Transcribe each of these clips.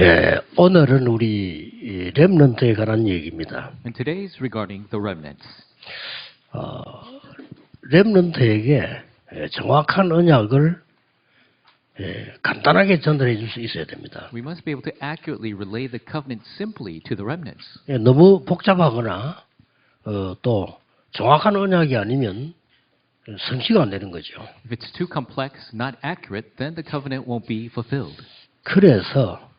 예, 오늘은 우리 렘넌트에 관한 얘기입니다. And today is regarding the remnants. 렘넌트에게 정확한 언약을 간단하게 전달해 줄 수 있어야 됩니다. We must be able to accurately relay the covenant simply to the remnants. 너무 복잡하거나 또 정확한 언약이 아니면 성취가 안 되는 거죠. If it's too complex, not accurate, then the covenant won't be fulfilled. 그래서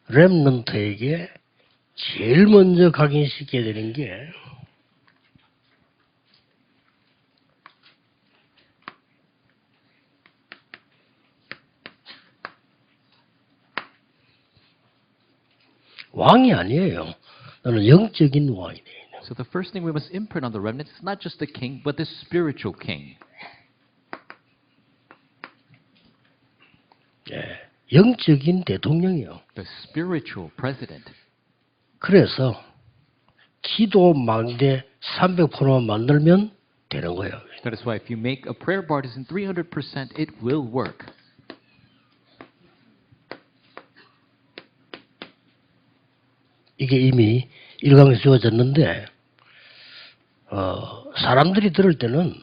렘넌트에게 제일 먼저 각인시켜야 되는 게 왕이 아니에요. 너는 영적인 왕이 돼요. So the first thing we must imprint on the remnants is not just the king, but the spiritual king. 영적인 대통령이요. The spiritual president. 그래서 기도 망대 300%만 만들면 되는 거예요. That is why if you make a prayer partisan 300%, it will work. 이게 이미 일강에 주어졌는데 사람들이 들을 때는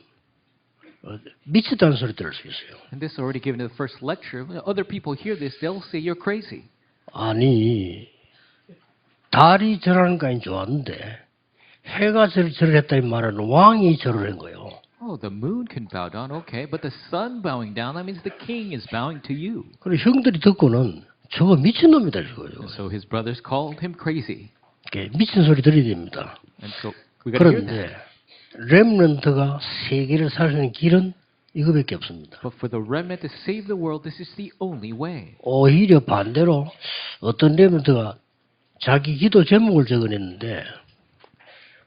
미치다는 소리 들을 수 있어요. And this already given in the first lecture. When other people hear this, they'll say you're crazy. 아니 달이 절하는 까지 좋았는데 해가 절을 했다 이 말은 왕이 절을 한 거예요. Oh, the moon can bow down, okay, but the sun bowing down, that means the king is bowing to you. 그리고 형들이 듣고는 저거 미친놈이다 이거예요. And so his brothers called him crazy. 미친 소리 들어야 됩니다. And so we got to hear 그런데 that. 렘넌트가 세계를 살 수 있는 길은 이거밖에 없습니다. But for the remnant to save the world, this is the only way. 오히려 반대로 어떤 렘넌트가 자기 기도 제목을 적어냈는데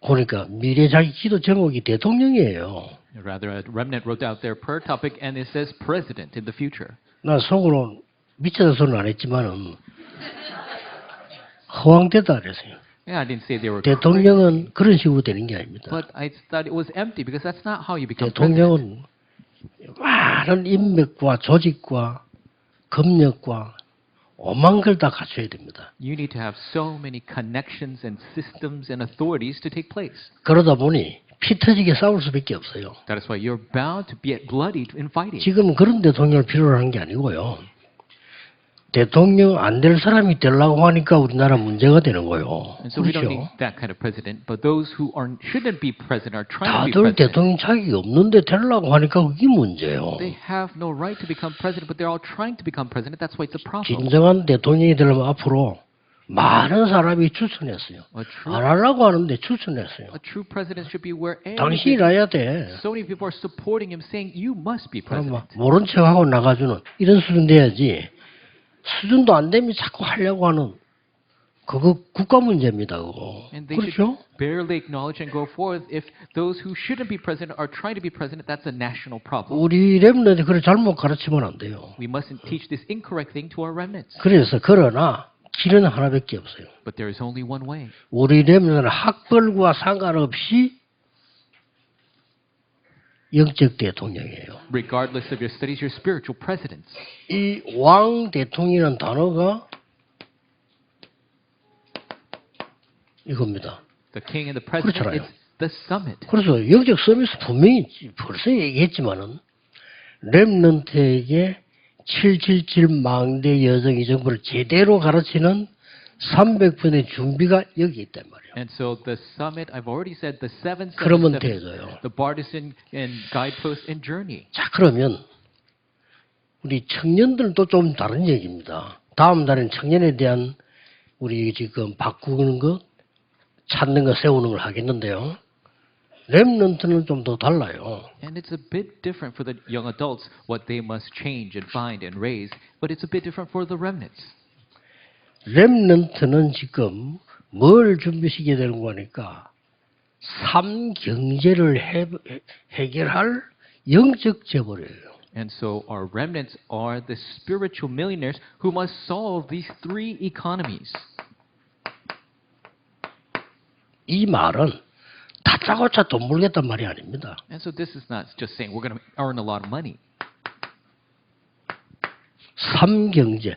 보니까 미래 자기 기도 제목이 대통령이에요. Rather, a remnant wrote out their prayer topic and it says president in the future. 나 속으로 미쳐서 소리는 안 했지만은 허황되다 그랬어요. Yeah, I didn't say they were crazy, 대통령은 그런 식으로 되는 게 아닙니다. but I thought it was empty because that's not how you become president. 대통령은 많은 인맥과 조직과 검역과 오만 걸 다 갖춰야 됩니다. You need to have so many connections and systems and authorities to take place. 그러다 보니 피 터지게 싸울 수밖에 없어요. That is why you're bound to get bloodied in fighting. 지금 그런 대통령을 필요로 하는 게 아니고요. 대통령 안 될 사람이 되려고 하니까 우리나라 문제가 되는 거예요. And so we don't 그렇죠? need that kind of president, but those who shouldn't be president are trying to be 다들 president. 대통령 자격이 없는데 되려고 하니까 그게 문제예요. They have no right to become president, but they're all trying to become president. That's why it's a problem. 진정한 대통령이 되려면 앞으로 많은 사람이 추천했어요. 안 하려고 하는데 추천했어요. A true president should be where 당신이 나야 돼. so many people are supporting him, saying you must be 그럼 president. 모른 척하고 나가주는 이런 수준 돼야지. 수준도 안 되면 자꾸 하려고 하는 그거 국가 문제입니다. 그거. And they 그렇죠? should barely acknowledge and go forth. If those who shouldn't be president are trying to be president, that's a national problem. 우리 렘넌트 그걸 잘못 가르치면 안 돼요. We mustn't teach this incorrect thing to our remnants. 그래서 그러나 길은 하나밖에 없어요. But there is only one way. 우리 렘넌트는 학벌과 상관없이 영적 대통령이에요. Regardless of your studies, you're spiritual presidents. 이 왕 대통령이라는 단어가 이겁니다. The king and the president, 그렇잖아요. it's the summit. 그래서 영적 서비스 분명히 벌써 얘기했지만은 렘넌트에게 777 망대 여정의 정보를 제대로 가르치는 300분의 준비가 여기 있단 말이에요. And so the summit, I've already said the 그러면 777, 되죠. the partisan and guidepost and journey. 자, 그러면 우리 청년들도 좀 다른 얘기입니다. 다음 달엔 청년에 대한 우리 지금 바꾸는 것, 찾는 것, 세우는 걸 하겠는데요. 렘넌트는 좀 더 달라요. And it's a bit different for the young adults, what they must change and find and raise, but it's a bit different for the remnants. 렘넌트는 지금 뭘 준비시켜야 되는 거니까 삼경제를 해결할 영적 재벌이에요. And so our remnants are the spiritual millionaires who must solve these three economies. 이 말은 다짜고짜 돈 벌겠단 말이 아닙니다. And so this is not just saying we're going to earn a lot of money. 삼경제,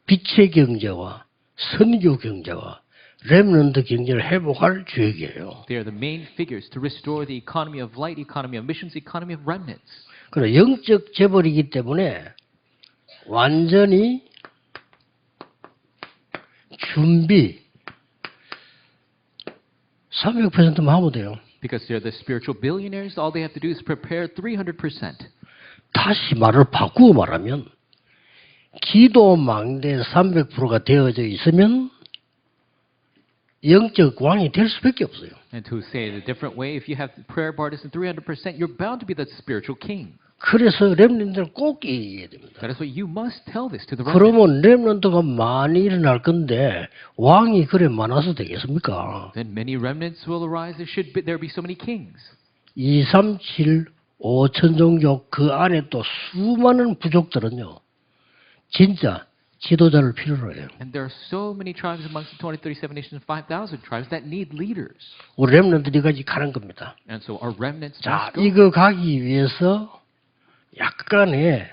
빛의 경제와 선교 경제와 렘넌트 경제를 회복할 주역이에요. They are the main figures to restore the economy of light, economy of missions, economy of remnants. 그리고 영적 재벌이기 때문에 완전히 준비 300%만 하면 돼요. Because they're the spiritual billionaires, all they have to do is prepare 300%. 다시 말을 바꾸고 말하면 기도 망대 300%가 되어져 있으면 영적 왕이 될 수밖에 없어요. And to say it a different way, if you have prayer partisan 300%, you're bound to be the spiritual king. 그래서 렘넌트를 꼭 얘기해야 됩니다. That is why you must tell this to the remnant. 그러면 렘넌트가 많이 일어날 건데 왕이 그래 많아서 되겠습니까? Then many remnants will arise. There be so many kings. 2, 3, 7, 5천 종족 그 안에 또 수많은 부족들은요. 진짜 지도자를 필요로 해요. And there are so many tribes amongst the 37 nations, 5,000 tribes that need leaders. 우리 렘넌트들이 가지 가는 겁니다. And so our remnants 자, must go. 이거 가기 위해서 약간의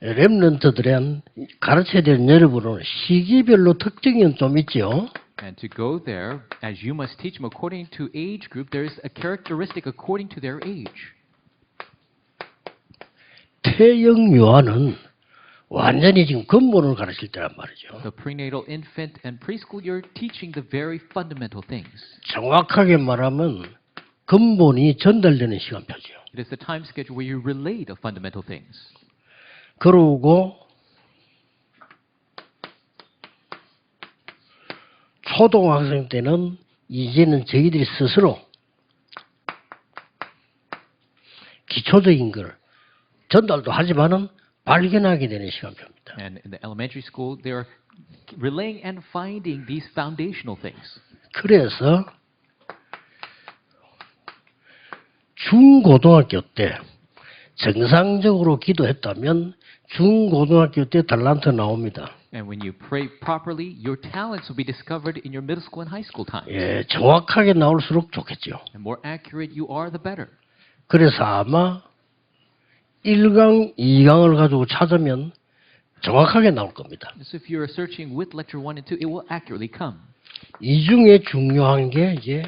렘넌트들은 가르쳐야 되는 여러분은 시기별로 특징이 좀 있죠. And to go there, as you must teach them according to age group, there is a characteristic according to their age. 태영 요한은 완전히 지금 근본을 가르칠 때란 말이죠. The prenatal infant and preschool, you're teaching the very fundamental things. 정확하게 말하면 근본이 전달되는 시간표죠. It is the time schedule where you relay the fundamental things. 그러고 초등학생 때는 이제는 저희들이 스스로 기초적인 걸 전달도 하지만은 발견하게 되는 시간표입니다. And in the elementary school, they are relaying and finding these foundational things. 그래서 중고등학교 때 정상적으로 기도했다면 중고등학교 때 달란트 나옵니다. And when you pray properly, your talents will be discovered in your middle school and high school times. 예, 정확하게 나올수록 좋겠죠. The more accurate you are, the better. 그래서 아마 1강, 2강을 가지고 찾으면 정확하게 나올 겁니다. So if you're searching with lecture 1 and 2, it will accurately come. 이 중에 중요한 게 이제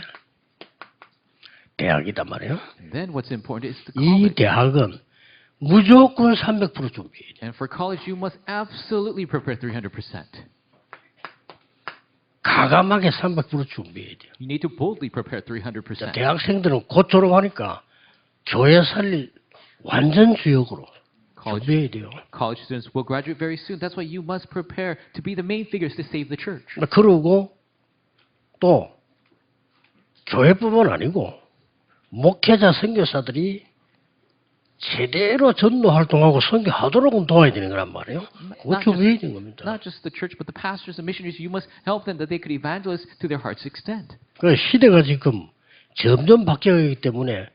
대학이단 말이에요. And then what's important is the 이 college. 대학은 무조건 300% 준비해야 돼요. And for college, you must absolutely prepare 300%. 가감하게 300% 준비해야 돼요. You need to boldly prepare 300%. 대학생들은 곧 졸업하니까 교회 살릴 완전 주역으로 준비해야 돼요. College students will graduate very soon. That's why you must prepare to be the main figures to save the church. 그러고 또 교회뿐만 아니고 목회자 선교사들이 제대로 전도 활동하고 선교하도록 도와야 되는 거란 말이에요. 그거 준비해야 되는 겁니다. Not just the church, but the pastors and missionaries. You must help them that they could evangelize to their heart's extent. 그 시대가 지금 점점 바뀌어가기 때문에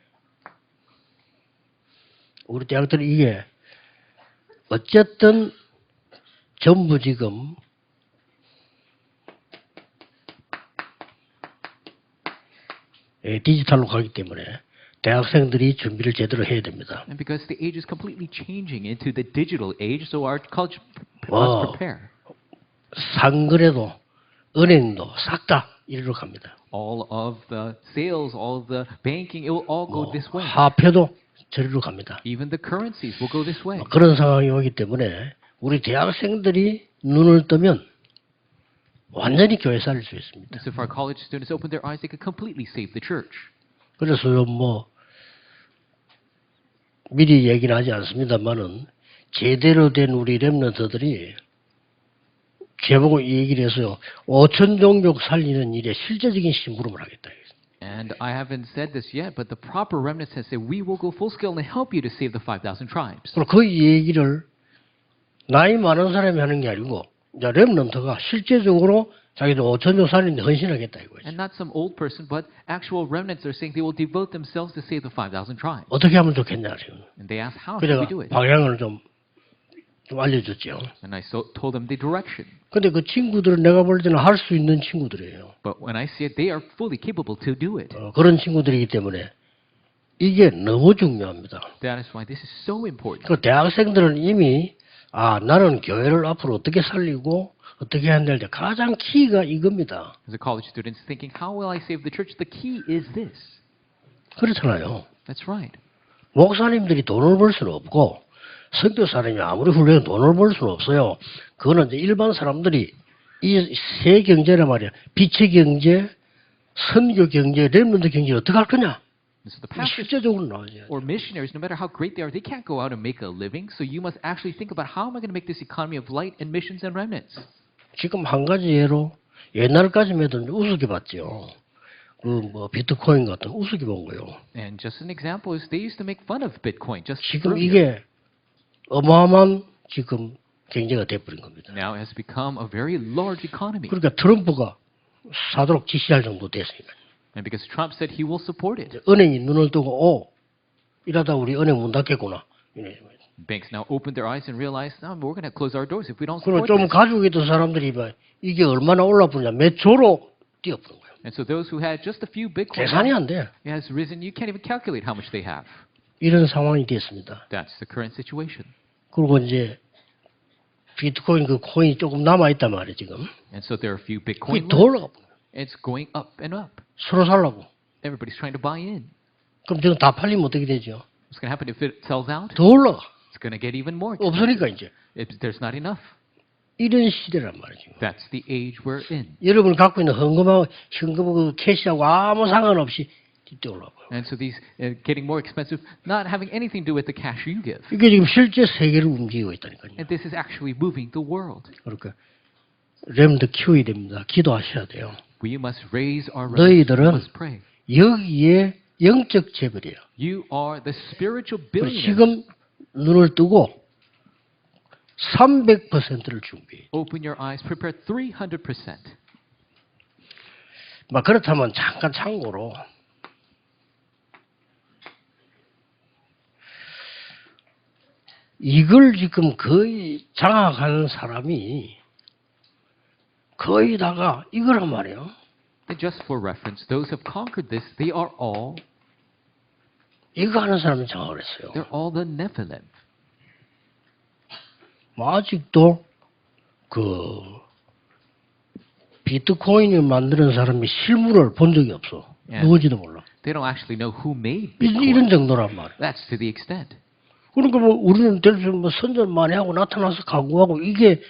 우리 대학들이 이게 어쨌든 전부 지금 디지털로 가기 때문에 대학생들이 준비를 제대로 해야 됩니다. And because the age is completely changing into the digital age, so our college Wow. must prepare. 상거래도 은행도 싹 다 이리로 갑니다. All of the sales, all of the banking, it will all go this way. 화폐도 저리로 갑니다. Even the currencies will go this way. 그런 상황이 오기 때문에 우리 대학생들이 눈을 뜨면 완전히 교회 살릴 수 있습니다. So if our college students open their eyes, they could completely save the church. 그래서 뭐 미리 얘기는 하지 않습니다만은 제대로 된 우리 렘넌트들이 제보고 이 얘기를 해서요. 5천 종족 살리는 일에 실제적인 심부름을 하겠다. And I haven't said this yet, but the proper remnants has said, we will go full scale and help you to save the 5,000 tribes. 그리고 그 얘기를 나이 많은 사람이 하는 게 아니고 이제 렘넌트가 실제적으로 자기도 5천 종 살리는데 헌신하겠다 이거죠. And not some old person, but actual remnants are saying they will devote themselves to save the 5,000 tribes. 어떻게 하면 좋겠냐 지금. And they asked, how should 그래서 we do it? 방향을 좀 알려줬죠. And I told them the direction. 근데 그 친구들은 내가 볼 때는 할 수 있는 친구들이에요. But when I see it, they are fully capable to do it. 그런 친구들이기 때문에 이게 너무 중요합니다. That is why this is so important. 그 대학생들은 이미 나는 교회를 앞으로 어떻게 살리고 어떻게 해야 되는지 가장 키가 이겁니다. As a college student thinking, how will I save the church? The key is this. 그렇잖아요. That's right. 목사님들이 돈을 벌 수는 없고 선교사님이 아무리 훌륭해도 돈을 벌 수는 없어요. 그거는 이제 일반 사람들이 이 세 경제란 말이야. 빛의 경제, 선교 경제, 렘넌트 경제 어떻게 할 거냐? So the pastors 실제적으로 나와야지. or missionaries, no matter how great they are, they can't go out and make a living. So you must actually think about how am I going to make this economy of light and missions and remnants. 지금 한 가지 예로 옛날까지만 해도 우습게 봤죠. 그 뭐 비트코인 같은 우습게 본 거예요. And just an example is they used to make fun of Bitcoin just 지금 earlier. 이게 어마어마한 지금 경제가 돼버린 겁니다. Now it has become a very large economy. 그러니까 트럼프가 사도록 지시할 정도 됐으니까. And because Trump said he will support it, 은행이 눈을 뜨고 이러다 우리 은행 문 닫겠구나. banks now opened their eyes and realized, no, we're going to close our doors if we don't 그러면 support 좀 this. 가지고 있던 사람들이 이게 얼마나 올라쁘냐 몇 조로 뛰어버린 거예요. And so those who had just a few Bitcoin 계산이 안 돼. it has risen. You can't even calculate how much they have. 이런 상황이 됐습니다. That's the current situation. 그리고 이제 비트코인 그 코인이 조금 남아있단 말이에요 지금. And so there are a few 그게 Bitcoin 더 left. 올라가. It's going up and up. 서로 살라고. Everybody's trying to buy in. 그럼 지금 다 팔리면 어떻게 되죠? What's going to happen if it sells out? 더 올라가. It's going to get even more expensive. 없으니까 이제. There's not enough. 이런 시대란 말이죠. That's the age we're in. 여러분이 갖고 있는 현금하고 캐시하고 아무 상관없이 뒤때 올라가요. And so these getting more expensive, not having anything to do with the cash you give. 이게 지금 실제 세계를 움직이고 있다니까요. And this is actually moving the world. 그러니까 렘드 키워야 됩니다. 기도하셔야 돼요. We must raise our remnants. 너희들은 We must pray. 여기에 영적 재벌이에요. You are the spiritual 그리고 billionaires. 지금 눈을 뜨고 300%를 준비해. Open your eyes. Prepare 300%. 막 그렇다면 잠깐 참고로 이걸 지금 거의 장악하는 사람이 거의 다가 이거란 말이에요. And just for reference, those who have conquered this, they are all, 이거 하는 사람이 장악을 했어요. they're all the Nephilim. 뭐 아직도 그 비트코인을 만드는 사람이 실물을 본 적이 없어. 예. 누군지도 몰라. They don't actually know who made 이런 Bitcoin. 정도란 말이에요. That's to the extent. 그러니까 뭐 우리는 될 수 뭐 선전 많이 하고 나타나서 강구하고 이게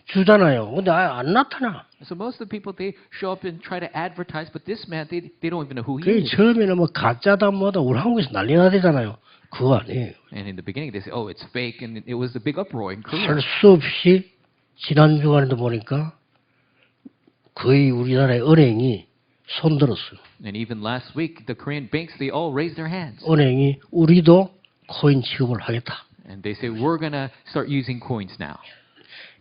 주잖아요. 근데 아예 안 나타나. So most of the people, they show up and try to advertise, but this man, they don't even know who he 그 is. 처음에는 뭐 가짜다 뭐다 우리 한국에서 난리 나대잖아요. 그거 아니에요. And in the beginning, they say, oh, it's fake, and it was the big uproar in Korea. 할 수 없이 지난 주간에도 보니까 거의 우리나라의 은행이 손들었어요. And even last week, the Korean banks, they all raised their hands. 은행이 우리도 코인 취급을 하겠다. And they say, we're going to start using coins now.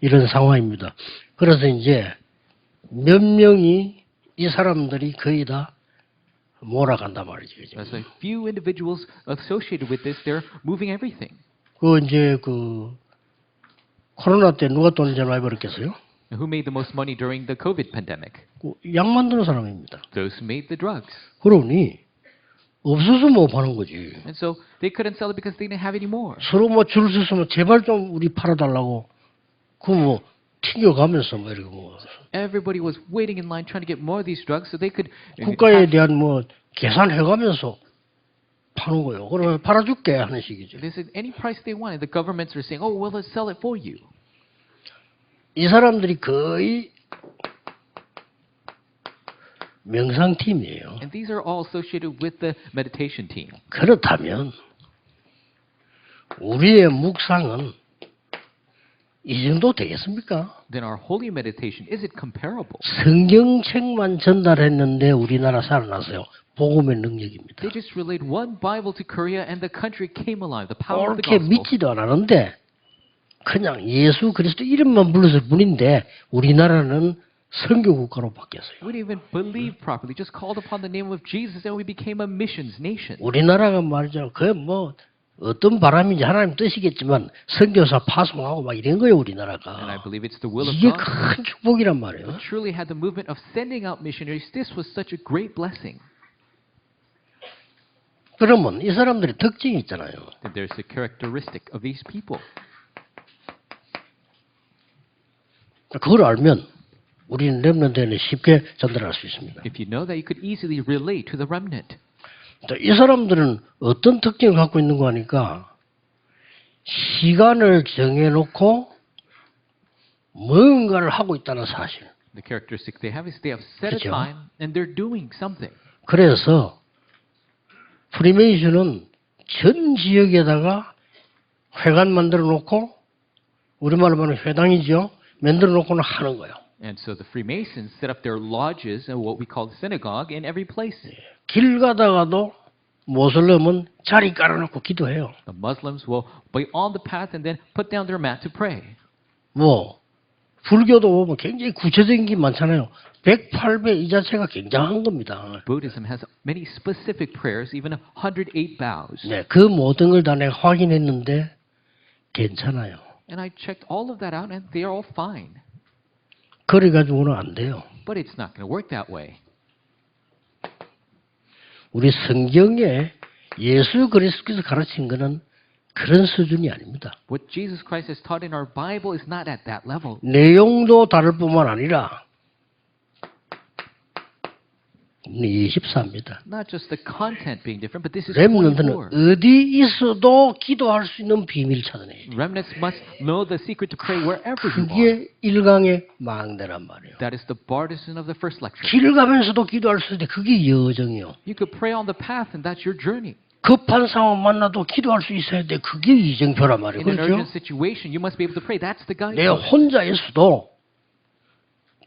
이런 상황입니다. 그래서 이제 몇 명이 이 사람들이 거의 다 몰아간단 말이죠. 이제. There's a few individuals associated with this. They're moving everything. 그 이제 그 코로나 때 누가 돈을 제일 많이 벌었겠어요? And who made the most money during the COVID pandemic? 그 약 만드는 사람입니다. Those who made the drugs. 그러니 없어서 못 파는 거지. And so they couldn't sell it because they didn't have any more. 서로 뭐 줄 서서면 제발 좀 우리 팔아달라고 그 뭐 튕겨가면서 뭐 이렇게 뭐 Everybody was waiting in line trying to get more of these drugs so they could 국가에 대한 뭐 계산해가면서 파는 거예요. 그러면 팔아줄게 하는 식이죠. They said any price they wanted. The governments were saying, "Oh, well, let's sell it for you." 이 사람들이 거의 명상팀이에요. And these are all associated with the meditation team. 그렇다면 우리의 묵상은 이 정도 되겠습니까? Then our holy meditation, is it comparable? 성경책만 전달했는데 우리나라 살아났어요. 복음의 능력입니다. They just relayed one Bible to Korea and the country came alive. The power of the 그렇게 gospel. 믿지도 않았는데 그냥 예수 그리스도 이름만 불렀을 뿐인데 우리나라는 선교 국가로 바뀌었어요. We didn't even believe properly. Just called upon the name of Jesus and we became a missions nation. 우리나라가 말이죠. 그 뭐 어떤 바람인지 하나님 뜻이겠지만 선교사 파송하고 막 이런 거예요 And I 우리나라가. believe it's the will of 이게 God. 큰 축복이란 말이에요. We truly had the movement of sending out missionaries. This was such a great blessing. 그러면 이 사람들의 특징이 있잖아요. Then there's the characteristic of these people. 그걸 알면 우리는 렘넌트에는 쉽게 전달할 수 있습니다. If you know that, you could easily relate to the remnant. 이 사람들은 어떤 특징을 갖고 있는 거 하니까 시간을 정해놓고 뭔가를 하고 있다는 사실. The characteristic they have is they have set a 그죠? time and they're doing something. 그래서 프리메이슨은 전 지역에다가 회관 만들어 놓고 우리말로 말하면 회당이죠. 만들어 놓고는 하는 거예요. And so the Freemasons set up their lodges and what we call the synagogue in every place. 길 가다가도 모슬렘은 자리 깔아놓고 기도해요. The Muslims will be on the path and then put down their mat to pray. 뭐 불교도 보면 굉장히 구체적인 게 많잖아요. 108배 이 자체가 굉장한 겁니다. Buddhism has many specific prayers, even 108 bows. 네, 그 모든 걸 다 내가 확인했는데 괜찮아요. And I checked all of that out and they are all fine. 그래가지고는 안 돼요. But it's not going to work that way. 우리 성경에 예수 그리스도께서 가르친 것은 그런 수준이 아닙니다. What Jesus Christ has taught in our Bible is not at that level. 내용도 다를 뿐만 아니라 24입니다. Not just the content being different, but this is 렘넌트는 24. 어디 있어도 기도할 수 있는 비밀 찾아내야 돼요. Remnants must know the secret to pray wherever you are. 그게 일강의 망대란 말이에요. That is the bartisan of the first lecture. 길 가면서도 기도할 수 있는데 그게 여정이요. You could pray on the path and that's your journey. 급한 상황 만나도 기도할 수 있어야 돼. 그게 이정표란 말이에요. In an 그렇죠? urgent situation, you must be able to pray. That's the 내 guide. 혼자 있어도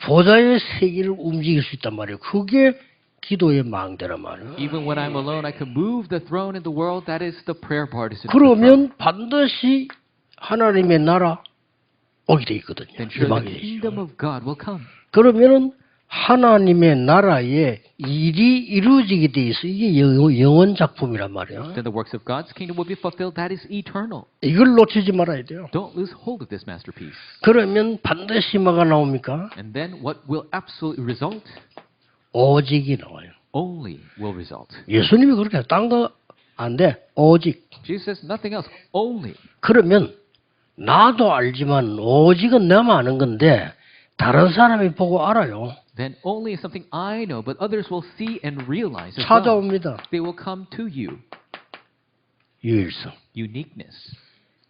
보좌의 세계를 움직일 수 있단 말이에요. 그게 기도의 망대란 말이에요. Even when I'm alone, I can move the throne in the world. That is the prayer partisan. of the throne. 그러면 반드시 하나님의 나라 오게 돼 있거든요. Then surely 임하게 the 되죠. kingdom of God will come. 그러면은 하나님의 나라에 일이 이루어지게 돼 있어. 이게 영원 작품이란 말이에요. Then the works of God's kingdom will be fulfilled. That is eternal. 이걸 놓치지 말아야 돼요. Don't lose hold of this masterpiece. 그러면 반드시 뭐가 나옵니까? And then what will absolutely result? 오직이 나와요. Only will result. 예수님이 그렇게 딴 거 안 돼. 오직. Jesus says nothing else. Only. 그러면 나도 알지만 오직은 나만 아는 건데 다른 사람이 보고 알아요. Then only is something I know, but others will see and realize as well. 찾아옵니다. They will come to you. 유일성. Uniqueness.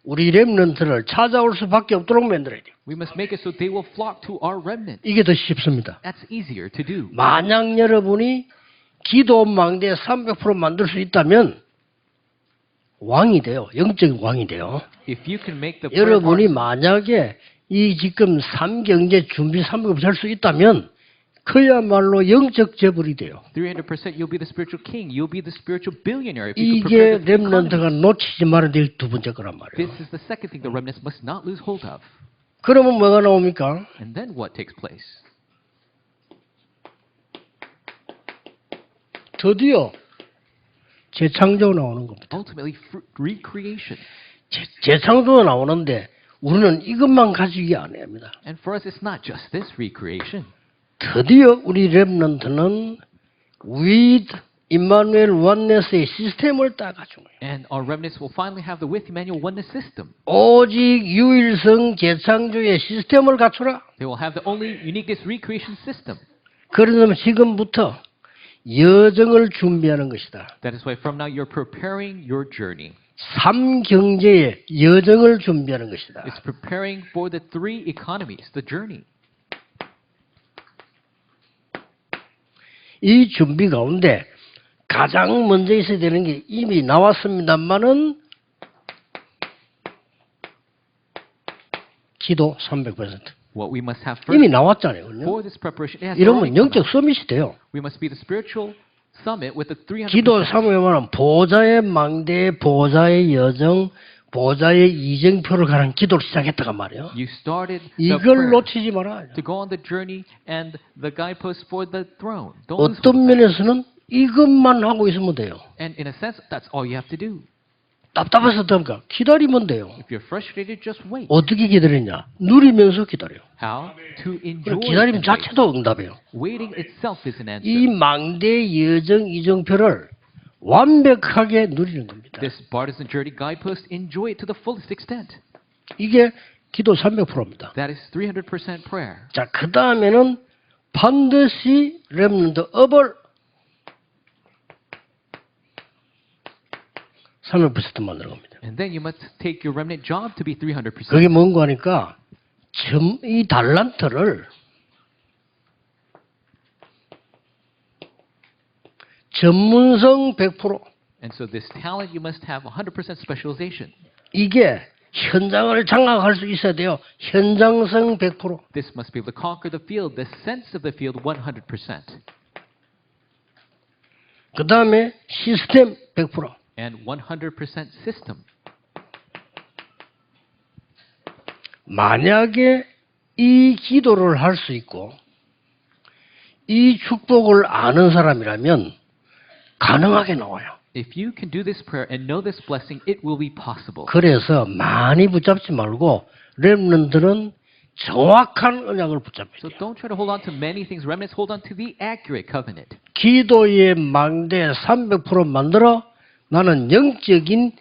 우리 렘넌트를 찾아올 수밖에 없도록 만들어야 돼요. We must make it so they will flock to our remnant. 이게 더 쉽습니다. That's easier to do. 만약 여러분이 기도 망대 300% 만들 수 있다면 왕이 돼요. 영적 왕이 돼요. If you can make the prayer 여러분이 partisan, 만약에 이 지금 3경제 준비 300% 할 수 있다면 그야말로 영적 재벌이 돼요. 300% you'll be the spiritual king. You'll be the spiritual billionaire if you can 이게 prepare the economy. 렘넌트가 놓치지 말아야 될 두 번째 거란 말이에요. This is the second thing the remnants must not lose hold of. 그러면 뭐가 나옵니까? And then what takes place? 드디어 재창조 나오는 겁니다. Ultimately, recreation. 재창조가 나오는데 우리는 이것만 가지기 안 합니다. And for us, it's not just this recreation. 드디어 우리 렘넌트는 with 임마누엘 원네스의 시스템을 따가지고 And our remnants will finally have the with Emmanuel oneness system. 오직 유일성 재창조의 시스템을 갖추라. They will have the only uniqueness recreation system. 그러면 지금부터 여정을 준비하는 것이다. That is why from now you're preparing your journey. 삼경제의 여정을 준비하는 것이다. It's preparing for the three economies, the journey. 이 준비 가운데 가장 먼저 있어야 되는 게 이미 나왔습니다만은 기도 300%. What we must have first 이미 나왔잖아요. 그죠? for this preparation. It has 이러면 already come 영적 out. 서밋이 돼요. We must be the spiritual summit with the 300%. 기도 사모에 말하면 보좌의 망대, 보좌의 여정, 보좌의 이정표를 가는 기도를 시작했다가 말이에요. You started the 이걸 prayer 놓치지 말아요. to go on the journey and the guideposts for the throne. Don't lose hold 어떤 of that. 면에서는 이것만 하고 있으면 돼요. And in a sense, that's all you have to do. 답답해서 어떡합니까? 기다리면 돼요. If you're frustrated, just wait. 어떻게 기다리냐? 누리면서 기다려요. How? To enjoy 기다림 and wait. 자체도 응답이에요. Waiting itself is an answer. 이 망대 여정 이정표를 완벽하게 누리는 겁니다. This partisan journey guidepost, enjoy it to the fullest extent. 이게 기도 300%입니다. That is 300% prayer. 자, 그 다음에는 반드시 렘넌트 업을 300% 만드는 겁니다. And then you must take your remnant job to be 300%. 그게 뭔가 하니까 이 달란트를 전문성 100% And so this talent, you must have 100% specialization. 이게 현장을 장악할 수 있어야 돼요. 현장성 100%. This must be able to conquer the field, the sense of the field 100%. 그 다음에 시스템 100%. And 100% system. 만약에 이 기도를 할 수 있고 이 축복을 아는 사람이라면 가능하게 나와요. If you can do this prayer and know this blessing, it will be possible. 그래서 많이 붙잡지 말고 렘넌트는 정확한 언약을 붙잡아야 So 돼요. don't try to hold on to many things. Remnants hold on to the accurate covenant. 기도의 망대 300% 만들어 나는 영적인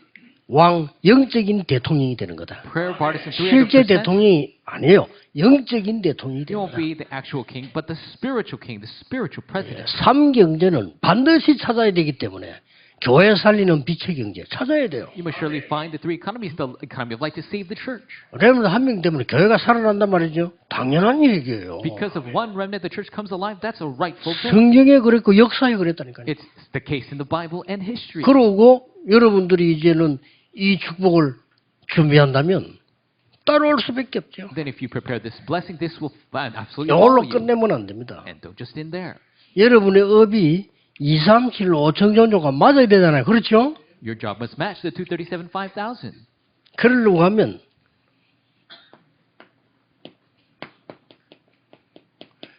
왕, 영적인 대통령이 되는 거다. Prayer partisan 실제 300%. 대통령이 아니에요. 영적인 대통령이 You 되는 won't 거다. be the actual king, but the spiritual king, the spiritual president. 삼경제는 반드시 찾아야 되기 때문에 교회 살리는 빛의 경제 찾아야 돼요. You must surely find the three economies, the economy of light to save the church. 렘넌트 한 명 때문에 교회가 살아난단 말이죠. 당연한 얘기예요. Because of one remnant, the church comes alive. That's a rightful thing. 성경에 그랬고 역사에 그랬다니까요. It's the case in the Bible and history. 그러고 여러분들이 이제는 이 축복을 준비한다면 따라올 수밖에 없죠. Then if you prepare this blessing, this will absolutely 이걸로 follow you. 끝내면 안 됩니다. And don't just end there. 여러분의 업이 2, 3kg 5천 정도가 맞아야 되잖아요. 그렇죠? Your job must match the 237, 5,000. 그러려고 하면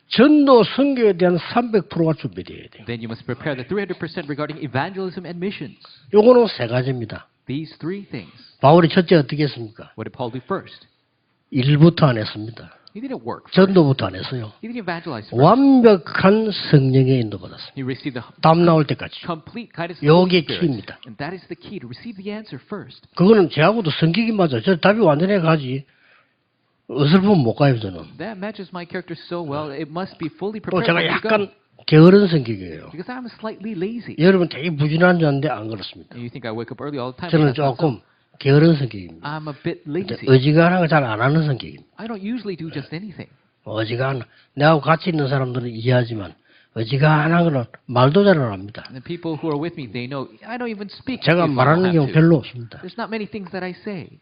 전도 선교에 대한 300%가 준비되어야 돼요. Then you must prepare the 300% regarding evangelism and missions. 요거는 세 가지입니다. These three things. 바울이 첫째 어떻게 했습니까? What did Paul do first? 일부터 안 했습니다. He didn't work. 전도부터 안 했어요. He didn't evangelize first. 완벽한 성령의 인도받았어요. He received the 답 나올 때까지. complete guidance of the Holy 요게 Spirit. 키입니다. And that is the key, to receive the answer first. 그거는 저하고도 성격이 맞아요. 저 답이 완전히 가지. 어설프면 못 가요, 저는. That matches my character so well. It must be fully 또 prepared 제가 when you go. 약간 게으른 성격이에요. Because I'm slightly lazy. 여러분 되게 부지런한 줄 아는데 안 그렇습니다. And you think I wake up early all the time. 저는 but that's not so. 조금 게으른 성격입니다. I'm a bit lazy. 어지간한 거 잘 안 하는 성격입니다. I don't usually do just anything. 어지간한, 내하고 같이 있는 사람들은 이해하지만 어지간한 거는 말도 잘 안 합니다. And the people who are with me, they know I don't even speak. 제가 if I don't 말하는 have 경우 to. 별로 없습니다. There's not many things that I say.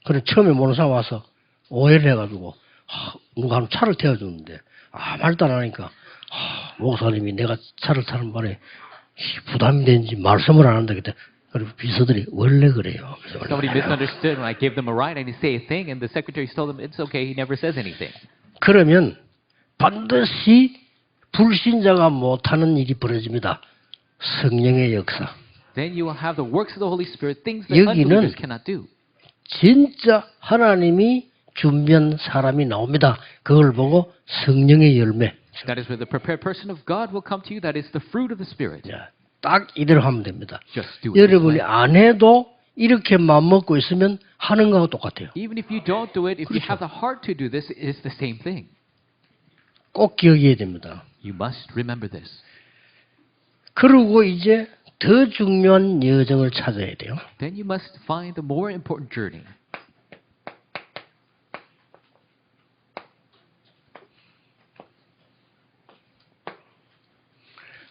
그래 처음에 모르는 사람 와서 오해를 해가지고 누가 한 차를 태워주는데 말도 안 하니까 목사님이 내가 차를 타는 바에 부담이 되는지 말씀을 안 한다 그때 그리고 비서들이 원래 그래요. Somebody misunderstood when I gave them a ride. I didn't say a thing, and the secretary told them it's okay. He never says anything. 그러면 반드시 불신자가 못하는 일이 벌어집니다. 성령의 역사. Then you will have the works of the Holy Spirit, things that 여기는 unbelievers cannot do. 진짜 하나님이 준비한 사람이 나옵니다. 그걸 보고 성령의 열매. That is where the prepared person of God will come to you. That is the fruit of the Spirit. 자, 딱 이대로 하면 됩니다. Just do it. this 여러분이 way. 안 해도 이렇게 마음먹고 있으면 하는 거하고 똑같아요. Even if you don't do it, if you 그렇죠. have the heart to do this, it's the same thing. 꼭 기억해야 됩니다. You must remember this. 그리고 이제 더 중요한 여정을 찾아야 돼요. Then you must find the more important journey.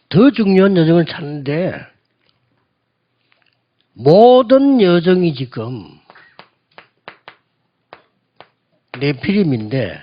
더 중요한 여정을 찾는데 모든 여정이 지금 네피림인데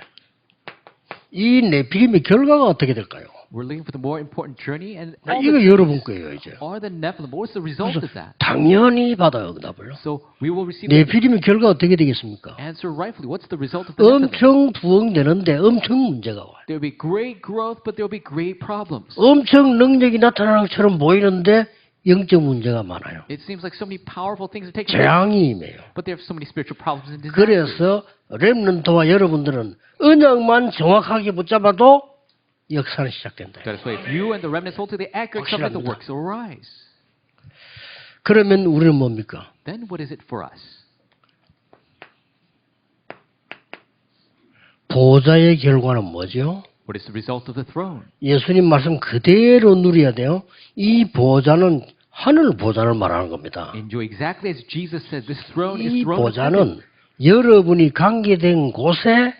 이 네피림의 결과가 어떻게 될까요? We're looking for the more important journey, and 자, all 이거 the 여러분 거예요 이제. are the Nephilim. What's the result of that? 당연히 받아요 응답을. So we will receive the 네피림의 결과 어떻게 되겠습니까? answer rightfully. What's the result of the Nephilim? 엄청 부흥되는데 엄청 문제가 와요. There will be great growth, but there will be great problems. 엄청 능력이 나타나는 것처럼 보이는데 영적 문제가 많아요. It seems like so many powerful things are taking place, 재앙이 임해요. but there are so many spiritual problems and disasters. 그래서 렘넌트와 여러분들은 언약만 정확하게 붙잡아도 역사는 시작된다. That is why if you and the remnants hold to the accurate covenant, the works will arise. 그러면 우리는 뭡니까? Then what is it for us? 보좌의 결과는 뭐죠? What is the result of the throne? 예수님 말씀 그대로 누려야 돼요. 이 보좌는 하늘 보좌를 말하는 겁니다. Enjoy exactly as Jesus said. This throne is 이 throne of heaven. 보좌는 여러분이 관계된 곳에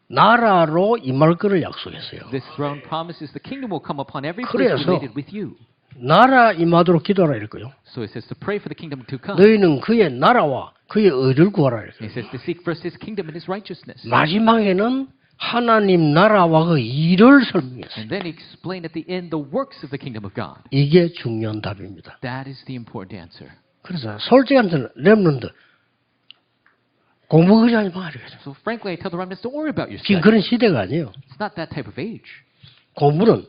나라로 임할 것을 약속했어요. This throne promises the kingdom will come upon every place 그래서 related with you. 나라 임하도록 기도하라 이럴거요. So it says to pray for the kingdom to come. 너희는 그의 나라와 그의 의를 구하라 이럴거요. It says to seek first his kingdom and his righteousness. 마지막에는 하나님 나라와 그 일을 설명했어요. And then he explained at the end the works of the kingdom of God. 이게 중요한 답입니다. That is the important answer. 그래서 솔직한 렘넌트 공부 그리 하지 마. So frankly, I tell the remnants, don't worry about your 지금 study. 그런 시대가 아니에요. It's not that type of age. 공부는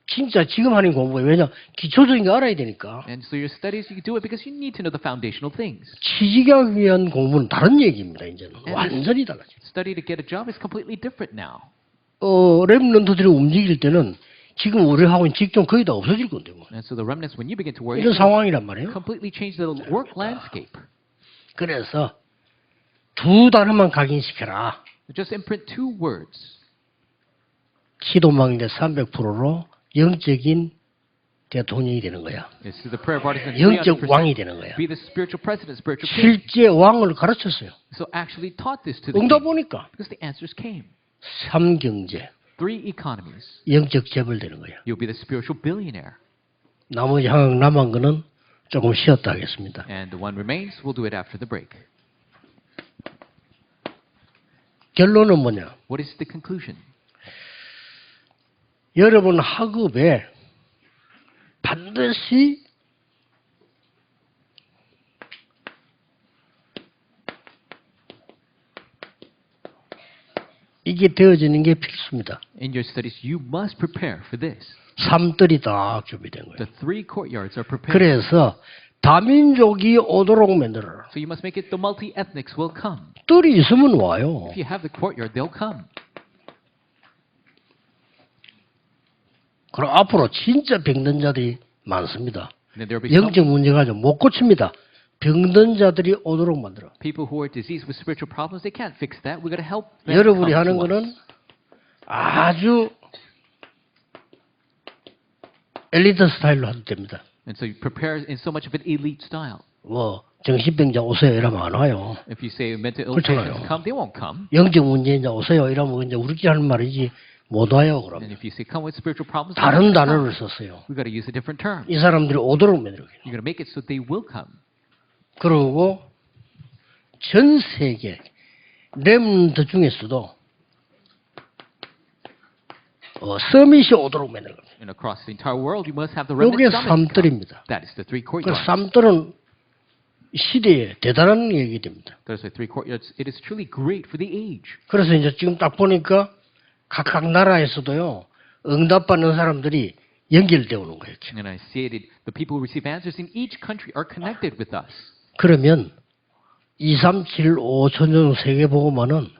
진짜 지금 하는 공부예요. 왜냐 기초적인 거 알아야 되니까. And so your studies, you do it because you need to know the foundational things. 취직하기 위한 공부는 다른 얘기입니다. 이제는 완전히 달라져. Study to get a job is completely different now. 렘넌트들이 움직일 때는 지금 우리 하고 있는 직종 거의 다 없어질 건데 뭐. And so the remnants, when you begin to work, 이런 상황이란 말이에요. completely change the work landscape. 그래서 두 단어만 각인시켜라. Just imprint two words. 기도망대 300%로 영적인 대통령이 되는 거야. It's the prayer of artisans. 영적 왕이 되는 거야. Be the spiritual president, spiritual king. 실제 왕을 가르쳤어요. So actually taught this to the 응답 king. 보니까 Because the answers came. 3경제, 3 economies. 영적 재벌 되는 거야. You'll be the spiritual billionaire. 나머지 한 남은 거는 조금 쉬었다 하겠습니다. And the one remains, we'll do it after the break. 결론은 뭐냐? What is the conclusion? 여러분 학업에 반드시 이게 되어지는 게 필수입니다. In your studies, you must prepare for this. 삼들이 다 준비된 거예요. The 3 courtyards are prepared. 그래서 다민족이 오도록 만들어라. So you must make it the multi-ethnics will come. 뜰이 있으면 와요. If you have the courtyard, they'll come. 그럼 앞으로 진짜 병든 자들이 많습니다. And then there will be some 영적 문제가 좀 못 고칩니다. 병든 자들이 오도록 만들어. people who are diseased with spiritual problems. They can't fix that. We've got to help them 여러분이 come 하는 to us. 거는 아주 엘리트 스타일로 해도 됩니다. And so you prepare in so much of an elite style. 뭐 정신병자 오세요 이러면 안 와요. If you say mental ill 그렇잖아요. patients come, they won't come. 영적 문제자 오세요 이러면 이제 우리끼리 하는 말이지 못 와요 And 그러면. if you say come with spiritual problems, they're 다른 not gonna 단어를 come. 썼어요. We've got to use a different term. 이 사람들이 오도록 만들어. You're going to make it so they will come. 그리고 전 세계 렘넌트 중에서도 서밋이 오도록 만들어. And across the entire world, you must have the 요게 remnant summit come. 삼들입니다. That is the 3 그 courtyards. 삼들은 시대에 대단한 얘기 됩니다. Those are 3 courtyards. It is truly great for the age. 그래서 이제 지금 딱 보니까 각각 나라에서도요 응답받는 사람들이 연결되어 오는 거예요. And I see it, the people who receive answers in each country are connected with us. 그러면 2375 천년 세계복음화는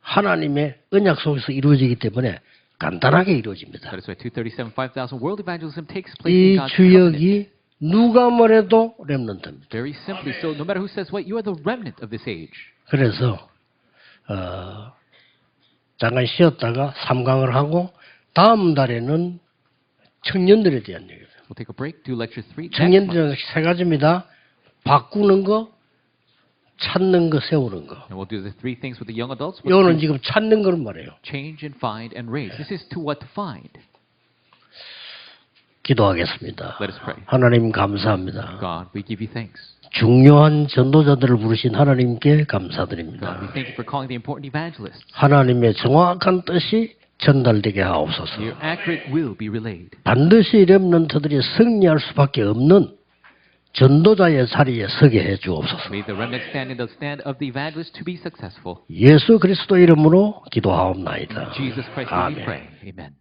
하나님의 언약 속에서 이루어지기 때문에 간단하게 이루어집니다. That is why 237, 5,000 world evangelism takes place 이 in God's covenant. 주역이 누가 뭐래도 렘넌트입니다. Very simply, so no matter who says what, you are the remnant of this age. 그래서 잠깐 쉬었다가 3강을 하고 다음 달에는 청년들에 대한 얘기예요. We'll take a break, do lecture 3 next month. 청년들은 3가지입니다. 바꾸는 거, 찾는 거, 세우는 거. And we'll do the 3 things with the young adults. 이거는 지금 찾는 거는 말이에요. Change and find and raise. This is to what to find. 기도하겠습니다. Let us pray. 하나님 감사합니다. God, we give you thanks. 중요한 전도자들을 부르신 하나님께 God, 감사드립니다. we thank you for calling the important evangelists. 하나님의 정확한 뜻이 전달되게 하옵소서. Your accurate will be relayed. 반드시 렘넌트들이 승리할 수밖에 없는 전도자의 자리에 서게 해 주옵소서. May the remnant stand in the stand of the evangelist to be successful. 예수 그리스도 이름으로 기도하옵나이다. In Jesus Christ, we 아멘. pray. Amen.